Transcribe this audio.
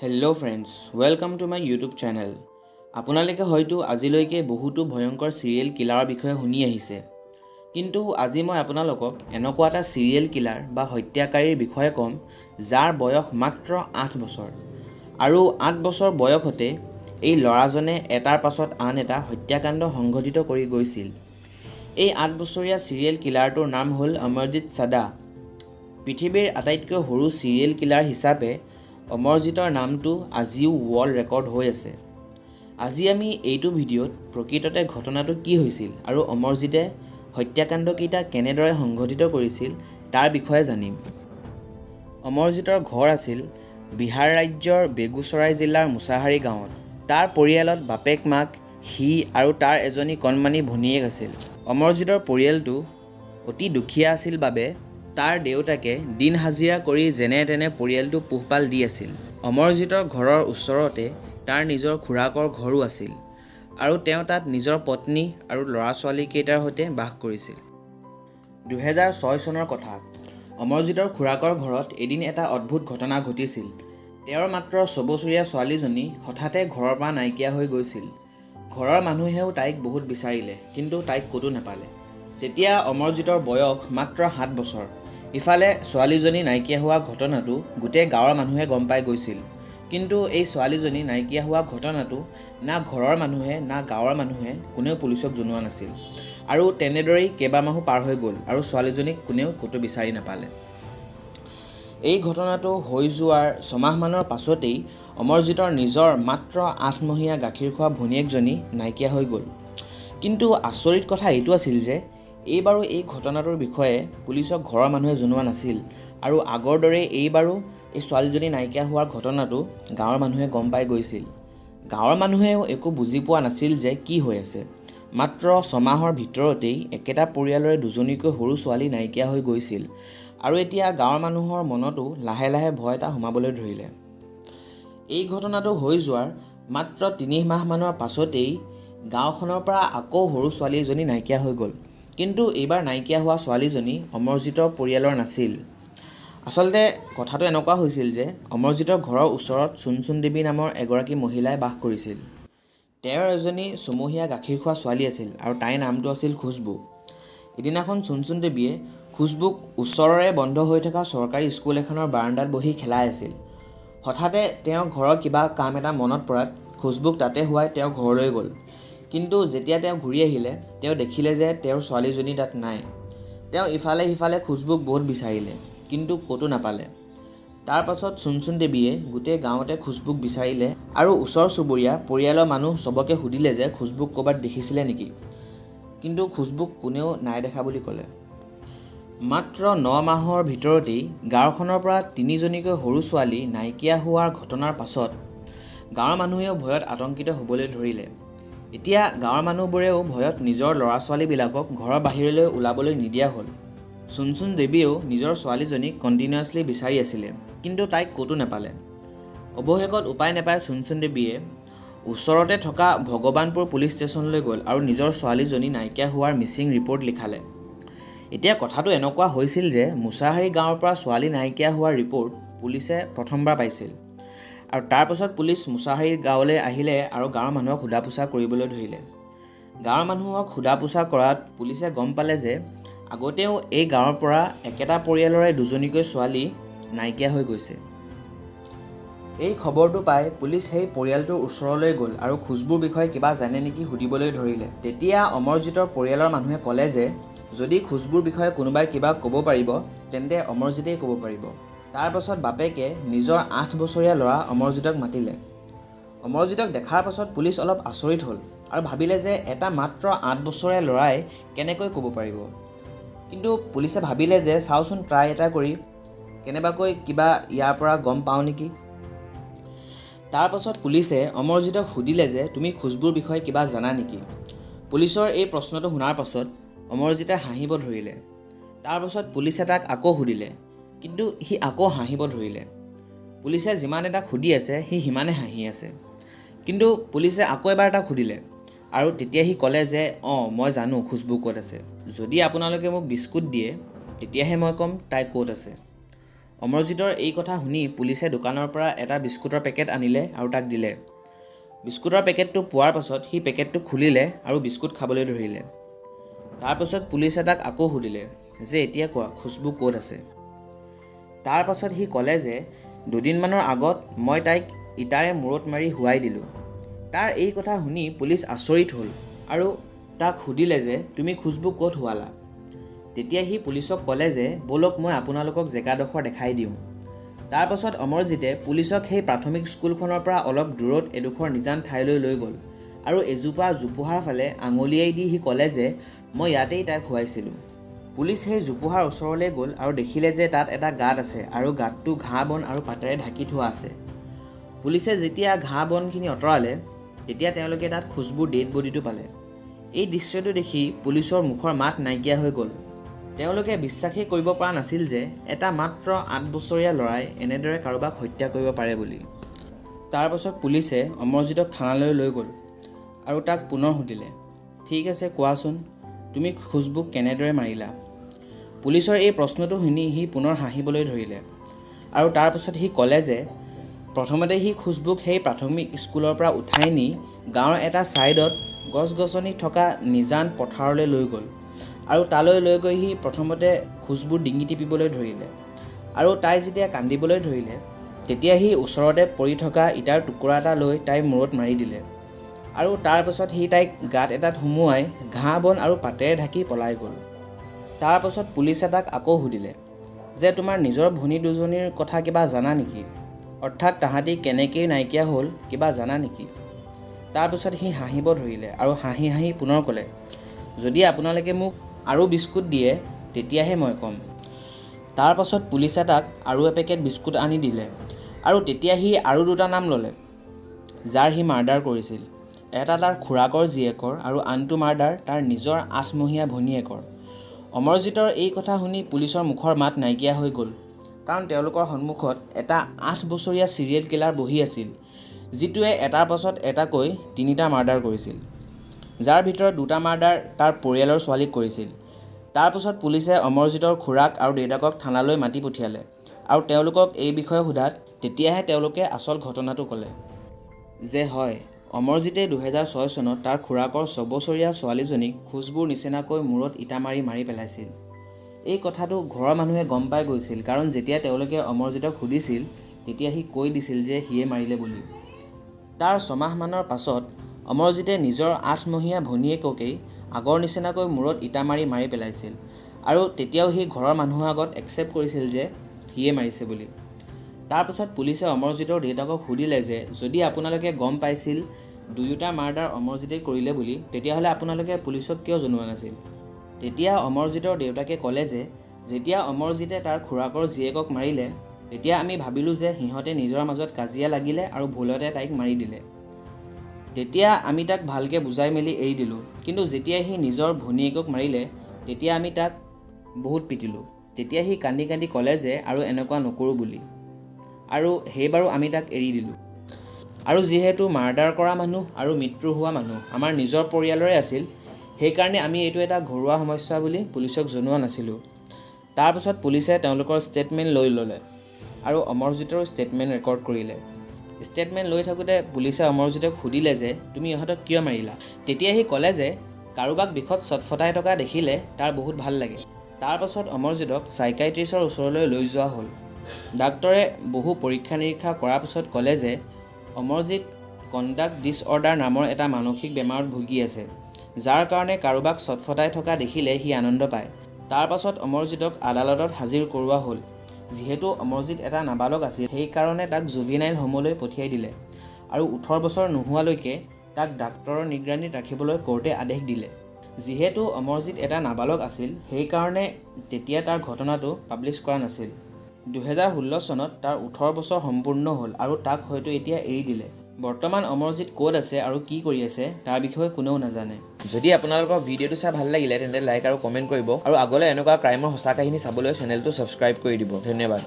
Hello' friends, welcome to my YouTube channel. আপোনালোকে হয়তো আজিলৈকে বহুতো ভয়ংকৰ চিৰিয়েল কিলাৰৰ বিষয়ে শুনি আহিছে, কিন্তু আজি মই আপোনালোকক এনেকুৱা এটা চিৰিয়েল কিলাৰ বা হত্যাকাৰীৰ বিষয়ে ক'ম যাৰ বয়স মাত্ৰ 8 বছৰ। আৰু 8 বছৰ বয়সতে এই ল'ৰাজনে এটাৰ পাছত আন এটা হত্যাকাণ্ড সংঘটিত কৰি গৈছিল। এই 8 বছৰীয়া চিৰিয়েল কিলাৰটোৰ নাম হ'ল অমৰজিৎ চাডা। পৃথিৱীৰ আটাইতকৈ সৰু চিৰিয়েল কিলাৰ হিচাপে অমৰজিতৰ নামটো আজিও ৱৰ্ল্ড ৰেকৰ্ড হৈ আছে। আজি আমি এইটো ভিডিঅ'ত প্ৰকৃততে ঘটনাটো কি হৈছিল আৰু অমৰজিতে হত্যাকাণ্ডকেইটা কেনেদৰে সংঘটিত কৰিছিল তাৰ বিষয়ে জানিম। অমৰজিতৰ ঘৰ আছিল বিহাৰ ৰাজ্যৰ বেগুচৰাই জিলাৰ মুছাহাৰী গাঁৱত। তাৰ পৰিয়ালত বাপেক মাক, সি আৰু তাৰ এজনী কণমানি ভনীয়েক আছিল। অমৰজিতৰ পৰিয়ালটো অতি দুখীয়া আছিল বাবে তাৰ দেউতাকে দিন হাজিৰা কৰি যেনে তেনে পৰিয়ালটো পোহপাল দি আছিল। অমৰজিতৰ ঘৰৰ ওচৰতে তাৰ নিজৰ খুৰাকৰ ঘৰো আছিল আৰু তেওঁ তাত নিজৰ পত্নী আৰু ল'ৰা ছোৱালীকেইটাৰ সৈতে বাস কৰিছিল। 2006 চনৰ কথা। অমৰজিতৰ খুৰাকৰ ঘৰত এদিন এটা অদ্ভুত ঘটনা ঘটিছিল। তেওঁৰ মাত্ৰ 6 বছৰীয়া ছোৱালীজনী হঠাতে ঘৰৰ পৰা নাইকিয়া হৈ গৈছিল। ঘৰৰ মানুহেও তাইক বহুত বিচাৰিলে, কিন্তু তাইক ক'তো নাপালে। তেতিয়া অমৰজিতৰ বয়স মাত্ৰ 7 বছৰ। ইফালে ছোৱালীজনী নাইকিয়া হোৱা ঘটনাটো গোটেই গাঁৱৰ মানুহে গম পাই গৈছিল, কিন্তু এই ছোৱালীজনী নাইকিয়া হোৱা ঘটনাটো না ঘৰৰ মানুহে না গাঁৱৰ মানুহে কোনেও পুলিচক জনোৱা নাছিল। আৰু তেনেদৰেই কেইবামাহো পাৰ হৈ গ'ল আৰু ছোৱালীজনীক কোনেও ক'তো বিচাৰি নাপালে। এই ঘটনাটো হৈ যোৱাৰ ছমাহমানৰ পাছতেই অমৰজিতৰ নিজৰ মাত্ৰ 8মহীয়া গাখীৰ খোৱা ভনীয়েকজনী নাইকিয়া হৈ গ'ল। কিন্তু আচৰিত কথা এইটো আছিল যে এইবাৰো এই ঘটনাটোৰ বিষয়ে পুলিচক ঘৰৰ মানুহে জনোৱা নাছিল আৰু আগৰ দৰে এইবাৰো এই ছোৱালীজনী নাইকিয়া হোৱাৰ ঘটনাটো গাঁৱৰ মানুহে গম পাই গৈছিল। গাঁৱৰ মানুহেও একো বুজি পোৱা নাছিল যে কি হৈ আছে। মাত্ৰ 6 মাহৰ ভিতৰতেই একেটা পৰিয়ালৰে দুজনীকৈ সৰু ছোৱালী নাইকিয়া হৈ গৈছিল আৰু এতিয়া গাঁৱৰ মানুহৰ মনতো লাহে লাহে ভয় এটা সোমাবলৈ ধৰিলে। এই ঘটনাটো হৈ যোৱাৰ মাত্ৰ 3 মাহমানৰ পাছতেই গাঁওখনৰ পৰা আকৌ সৰু ছোৱালী এজনী নাইকিয়া হৈ গ'ল। কিন্তু এইবাৰ নাইকিয়া হোৱা ছোৱালীজনী অমৰজিতৰ পৰিয়ালৰ নাছিল। আচলতে কথাটো এনেকুৱা হৈছিল যে অমৰজিতৰ ঘৰৰ ওচৰত চুনচুন দেৱী নামৰ এগৰাকী মহিলাই বাস কৰিছিল। তেওঁৰ এজনী ছমহীয়া গাখীৰ খোৱা ছোৱালী আছিল আৰু তাইৰ নামটো আছিল খুছবু। এদিনাখন চুনচুন দেৱীয়ে খুছবুক ওচৰৰে বন্ধ হৈ থকা চৰকাৰী স্কুল এখনৰ বাৰাণ্ডাত বহি খেলাই আছিল। হঠাতে তেওঁৰ ঘৰৰ কিবা কাম এটা মনত পৰাত খুছবুক তাতে শুৱাই তেওঁৰ ঘৰলৈ গ'ল। কিন্তু যেতিয়া তেওঁ ঘূৰি আহিলে তেওঁ দেখিলে যে তেওঁৰ ছোৱালীজনী তাত নাই। তেওঁ ইফালে সিফালে খুছবুক বহুত বিচাৰিলে, কিন্তু ক'তো নাপালে। তাৰ পাছত চুনচুন দেৱীয়ে গোটেই গাঁৱতে খুছবুক বিচাৰিলে আৰু ওচৰ চুবুৰীয়া পৰিয়ালৰ মানুহ চবকে সুধিলে যে খুছবুক ক'ৰবাত দেখিছিলে নেকি, কিন্তু খুছবুক কোনেও নাই দেখা বুলি ক'লে। মাত্ৰ 9 মাহৰ ভিতৰতেই গাঁওখনৰ পৰা 3জনীকৈ সৰু ছোৱালী নাইকিয়া হোৱাৰ ঘটনাৰ পাছত গাঁৱৰ মানুহেও ভয়ত আতংকিত হ'বলৈ ধৰিলে। এতিয়া গাঁৱৰ মানুহবোৰেও ভয়ত নিজৰ ল'ৰা ছোৱালীবিলাকক ঘৰৰ বাহিৰলৈ ওলাবলৈ নিদিয়া হ'ল। চুনচুন দেৱীয়েও নিজৰ ছোৱালীজনীক কণ্টিনিউৱাছলি বিচাৰি আছিলে, কিন্তু তাইক ক'তো নাপালে। অৱশেষত উপায় নাপাই চুনচুন দেৱীয়ে ওচৰতে থকা ভগৱানপুৰ পুলিচ ষ্টেচনলৈ গ'ল আৰু নিজৰ ছোৱালীজনী নাইকিয়া হোৱাৰ মিচিং ৰিপৰ্ট লিখালে। এতিয়া কথাটো এনেকুৱা হৈছিল যে মুছাহাৰী গাঁৱৰ পৰা ছোৱালী নাইকিয়া হোৱাৰ ৰিপৰ্ট পুলিচে প্ৰথমবাৰ পাইছিল আৰু তাৰপাছত পুলিচ মুছাহাৰী গাঁৱলৈ আহিলে আৰু গাঁৱৰ মানুহক সোধা পোছা কৰিবলৈ ধৰিলে। গাঁৱৰ মানুহক সোধা পোছা কৰাত পুলিচে গম পালে যে আগতেও এই গাঁৱৰ পৰা একেটা পৰিয়ালৰে 2জনীকৈ ছোৱালী নাইকিয়া হৈ গৈছে। এই খবৰটো পাই পুলিচ সেই পৰিয়ালটোৰ ওচৰলৈ গ'ল আৰু খুছবুৰ বিষয়ে কিবা জানে নেকি সুধিবলৈ ধৰিলে। তেতিয়া অমৰজিতৰ পৰিয়ালৰ মানুহে ক'লে যে যদি খুছবুৰ বিষয়ে কোনোবাই কিবা ক'ব পাৰিব তেন্তে অমৰজিতেই ক'ব পাৰিব। তাৰ পাছত বাপেকে নিজৰ 8 বছৰীয়া ল'ৰা অমৰজিতক মাতিলে। অমৰজিতক দেখাৰ পাছত পুলিচ অলপ আচৰিত হ'ল আৰু ভাবিলে যে এটা মাত্ৰ 8 বছৰীয়া ল'ৰাই কেনেকৈ ক'ব পাৰিব। কিন্তু পুলিচে ভাবিলে যে চাওচোন ট্ৰাই এটা কৰি কেনেবাকৈ কিবা ইয়াৰ পৰা গম পাওঁ নেকি। তাৰ পাছত পুলিচে অমৰজিতক সুধিলে যে তুমি খুছবুৰ বিষয়ে কিবা জানা নেকি। পুলিচৰ এই প্ৰশ্নটো শুনাৰ পাছত অমৰজিতে হাঁহিব ধৰিলে। তাৰ পাছত পুলিচে তাক আকৌ সুধিলে, কিন্তু সি আকৌ হাঁহিব ধৰিলে। পুলিচে যিমানে তাক সুধি আছে সি সিমানে হাঁহি আছে। কিন্তু পুলিচে আকৌ এবাৰ তাক সুধিলে আৰু তেতিয়া সি ক'লে যে মই জানো খুছবু ক'ত আছে। যদি আপোনালোকে মোক বিস্কুট দিয়ে তেতিয়াহে মই ক'ম তাই ক'ত আছে। অমৰজিতৰ এই কথা শুনি পুলিচে দোকানৰ পৰা এটা বিস্কুটৰ পেকেট আনিলে আৰু তাক দিলে। বিস্কুটৰ পেকেটটো পোৱাৰ পাছত সি পেকেটটো খুলিলে আৰু বিস্কুট খাবলৈ ধৰিলে। তাৰপাছত পুলিচে তাক আকৌ সুধিলে যে এতিয়া কোৱা খুচবু ক'ত আছে। তাৰ পাছত সি ক'লে যে দুদিনমানৰ আগত মই তাইক ইটাৰে মূৰত মাৰি শুৱাই দিলোঁ। তাৰ এই কথা শুনি পুলিচ আচৰিত হ'ল আৰু তাক সুধিলে যে তুমি খুচবু ক'ত শুৱালা। তেতিয়া সি পুলিচক ক'লে যে ব'লক মই আপোনালোকক জেগাডোখৰ দেখাই দিওঁ। তাৰ পাছত অমৰজিতে পুলিচক সেই প্ৰাথমিক স্কুলখনৰ পৰা অলপ দূৰত এডোখৰ নিজান ঠাইলৈ লৈ গ'ল আৰু এজোপা জোপোহাৰ ফালে আঙুলিয়াই দি সি ক'লে যে মই ইয়াতেই তাইক শুৱাইছিলোঁ। পুলিচ সেই জোপোহাৰ ওচৰলৈ গ'ল আৰু দেখিলে যে তাত এটা গাঁত আছে আৰু গাঁতটো ঘাঁহ বন আৰু পাতেৰে ঢাকি থোৱা আছে। পুলিচে যেতিয়া ঘাঁহ বনখিনি আঁতৰালে তেতিয়া তেওঁলোকে তাত খুচবুৰ ডেড বডিটো পালে। এই দৃশ্যটো দেখি পুলিচৰ মুখৰ মাত নাইকিয়া হৈ গ'ল। তেওঁলোকে বিশ্বাসেই কৰিব পৰা নাছিল যে এটা মাত্ৰ 8 বছৰীয়া ল'ৰাই এনেদৰে কাৰোবাক হত্যা কৰিব পাৰে বুলি। তাৰ পাছত পুলিচে অমৰজিতক থানালৈ লৈ গ'ল আৰু তাক পুনৰ সুধিলে, ঠিক আছে কোৱাচোন তুমি খুচবুক কেনেদৰে মাৰিলা। পুলিচৰ এই প্ৰশ্নটো শুনি সি পুনৰ হাঁহিবলৈ ধৰিলে আৰু তাৰ পাছত সি ক'লে যে প্ৰথমতে সি খুচবুক সেই প্ৰাথমিক স্কুলৰ পৰা উঠাই নি গাঁৱৰ এটা ছাইডত গছ গছনি থকা নিজান পথাৰলৈ লৈ গ'ল আৰু তালৈ লৈ গৈ সি প্ৰথমতে খুচবুৰ ডিঙি টিপিবলৈ ধৰিলে আৰু তাই যেতিয়া কান্দিবলৈ ধৰিলে তেতিয়া সি ওচৰতে পৰি থকা ইটাৰ টুকুৰা এটা লৈ তাইৰ মূৰত মাৰি দিলে আৰু তাৰ পাছত সি তাইক গাঁত এটাত সুমুৱাই ঘাঁহ বন আৰু পাতেৰে ঢাকি পলাই গ'ল। তাৰ পাছত পুলিচে তাক আকৌ সুধিলে যে তোমাৰ নিজৰ ভনী দুজনীৰ কথা কিবা জানা নেকি, অৰ্থাৎ তাহাঁতি কেনেকৈ নাইকিয়া হ'ল কিবা জানা নেকি। তাৰপিছত সি হাঁহিব ধৰিলে আৰু হাঁহি হাঁহি পুনৰ ক'লে, যদি আপোনালোকে মোক আৰু বিস্কুট দিয়ে তেতিয়াহে মই ক'ম। তাৰ পাছত পুলিচে তাক আৰু এপেকেট বিস্কুট আনি দিলে আৰু তেতিয়া সি আৰু দুটা নাম ল'লে যাৰ সি মাৰ্ডাৰ কৰিছিল। এটা তাৰ খুৰাকৰ জীয়েকৰ আৰু আনটো মাৰ্ডাৰ তাৰ নিজৰ 8মহীয়া ভনীয়েকৰ। অমৰজিতৰ এই কথা শুনি পুলিচৰ মুখৰ মাত নাইকিয়া হৈ গ'ল, কাৰণ তেওঁলোকৰ সন্মুখত এটা 8 বছৰীয়া চিৰিয়েল কিলাৰ বহি আছিল, যিটোৱে এটাৰ পাছত এটাকৈ 3টা মাৰ্ডাৰ কৰিছিল, যাৰ ভিতৰত 2টা মাৰ্ডাৰ তাৰ পৰিয়ালৰ ছোৱালীক কৰিছিল। তাৰপাছত পুলিচে অমৰজিতৰ খুৰাক আৰু দেউতাকক থানালৈ মাতি পঠিয়ালে আৰু তেওঁলোকক এই বিষয়ে সোধাত তেতিয়াহে তেওঁলোকে আচল ঘটনাটো ক'লে যে হয় অমৰজিতে 2006 চনত তাৰ খুৰাকৰ 6 বছৰীয়া ছোৱালীজনীক খুচবুৰ নিচিনাকৈ মূৰত ইটা মাৰি পেলাইছিল। এই কথাটো ঘৰৰ মানুহে গম পাই গৈছিল, কাৰণ যেতিয়া তেওঁলোকে অমৰজিতক সুধিছিল তেতিয়া সি কৈ দিছিল যে সিয়ে মাৰিলে বুলি। তাৰ 6 মাহমানৰ পাছত অমৰজিতে নিজৰ 8মহীয়া ভনীয়েককেই আগৰ নিচিনাকৈ মূৰত ইটা মাৰি পেলাইছিল আৰু তেতিয়াও সি ঘৰৰ মানুহৰ আগত একচেপ্ট কৰিছিল যে সিয়ে মাৰিছে বুলি। তাৰপাছত পুলিচে অমৰজিতৰ দেউতাকক সুধিলে যে যদি আপোনালোকে গম পাইছিল দুয়োটা মাৰ্ডাৰ অমৰজিতেই কৰিলে বুলি তেতিয়াহ'লে আপোনালোকে পুলিচক কিয় জনোৱা নাছিল। তেতিয়া অমৰজিতৰ দেউতাকে ক'লে যে যেতিয়া অমৰজিতে তাৰ খুৰাকৰ জীয়েকক মাৰিলে তেতিয়া আমি ভাবিলোঁ যে সিহঁতে নিজৰ মাজত কাজিয়া লাগিলে আৰু ভুলতে তাইক মাৰি দিলে। তেতিয়া আমি তাক ভালকৈ বুজাই মেলি এৰি দিলোঁ, কিন্তু যেতিয়া সি নিজৰ ভনীয়েকক মাৰিলে তেতিয়া আমি তাক বহুত পিটিলোঁ। তেতিয়া সি কান্দি কান্দি ক'লে যে আৰু এনেকুৱা নকৰোঁ বুলি, আৰু সেইবাৰো আমি তাক এৰি দিলোঁ। আৰু যিহেতু মাৰ্ডাৰ কৰা মানুহ আৰু মৃত্যু হোৱা মানুহ আমাৰ নিজৰ পৰিয়ালৰে আছিল, সেইকাৰণে আমি এইটো এটা ঘৰুৱা সমস্যা বুলি পুলিচক জনোৱা নাছিলোঁ। তাৰপাছত পুলিচে তেওঁলোকৰ ষ্টেটমেণ্ট লৈ ল'লে আৰু অমৰজিতৰো ষ্টেটমেণ্ট ৰেকৰ্ড কৰিলে। ষ্টেটমেণ্ট লৈ থাকোঁতে পুলিচে অমৰজিতক সুধিলে যে তুমি ইহঁতক কিয় মাৰিলা। তেতিয়া সি ক'লে যে কাৰোবাক বিষত চটফটাই থকা দেখিলে তাৰ বহুত ভাল লাগে। তাৰপাছত অমৰজিতক চাইকাইট্ৰিষ্টৰ ওচৰলৈ লৈ যোৱা হ'ল। ডাক্তৰে বহু পৰীক্ষা নিৰীক্ষা কৰাৰ পিছত ক'লে যে অমৰজিত কণ্ডাক্ট ডিছঅৰ্ডাৰ নামৰ এটা মানসিক বেমাৰত ভুগি আছে, যাৰ কাৰণে কাৰোবাক চটফটাই থকা দেখিলে সি আনন্দ পায়। তাৰ পাছত অমৰজিতক আদালতত হাজিৰ কৰোৱা হ'ল। যিহেতু অমৰজিত এটা নাবালক আছিল সেইকাৰণে তাক জুভিনাইল হোমলৈ পঠিয়াই দিলে আৰু 18 বছৰ নোহোৱালৈকে তাক ডাক্তৰৰ নিগৰানীত ৰাখিবলৈ কোৰ্টে আদেশ দিলে। যিহেতু অমৰজিত এটা নাবালক আছিল সেইকাৰণে তেতিয়া তাৰ ঘটনাটো পাব্লিছ কৰা নাছিল। 2016 চনত তাৰ 18 বছৰ সম্পূৰ্ণ হ'ল আৰু তাক হয়তো এতিয়া এৰি দিলে। বৰ্তমান অমৰজিত ক'ত আছে আৰু কি কৰি আছে তাৰ বিষয়ে কোনেও নাজানে। যদি আপোনালোকৰ ভিডিঅ'টো চাই ভাল লাগিলে তেন্তে লাইক আৰু কমেণ্ট কৰিব আৰু আগলৈ এনেকুৱা ক্ৰাইমৰ সঁচা কাহিনী চাবলৈ চেনেলটো ছাবস্ক্ৰাইব কৰি দিব। ধন্যবাদ।